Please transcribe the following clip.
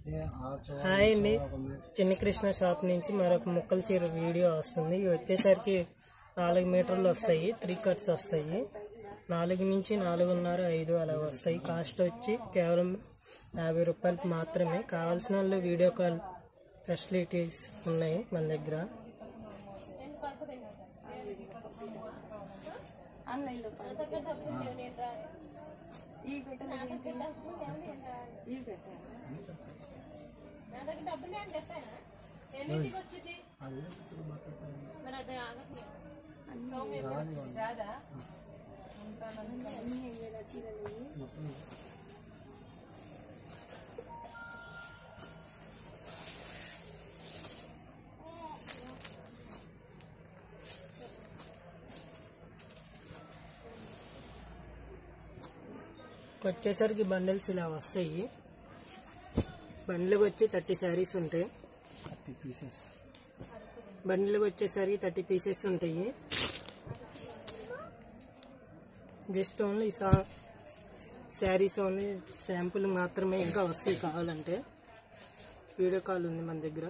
Hi అండి, Chinni Krishna shop నుంచి మరొక ముక్కల చీర వీడియో వస్తుంది. ఇవి వచ్చేసరికి 4 మీటర్లు వస్తాయి, 3 కట్స్ వస్తాయి. 4 నుంచి 4.5, 5 అలా వస్తాయి. కాస్ట్ వచ్చి కేవలం 50 రూపాయలు మాత్రమే. కావాల్సిన వాళ్ళు వీడియో కాల్ ఫెసిలిటీస్ ఉన్నాయి మన దగ్గర. వచ్చేసరికి బండిల్స్ ఇలా వస్తాయి. బండిల్కి వచ్చి 30 శారీస్ ఉంటాయి. 30 పీసెస్ బండిల్కి వచ్చేసరికి 30 పీసెస్ ఉంటాయి. Just only saris only sample మాత్రమే. ఇంకా వస్తాయి, కావాలంటే వీడియో కాల్ ఉంది మన దగ్గర.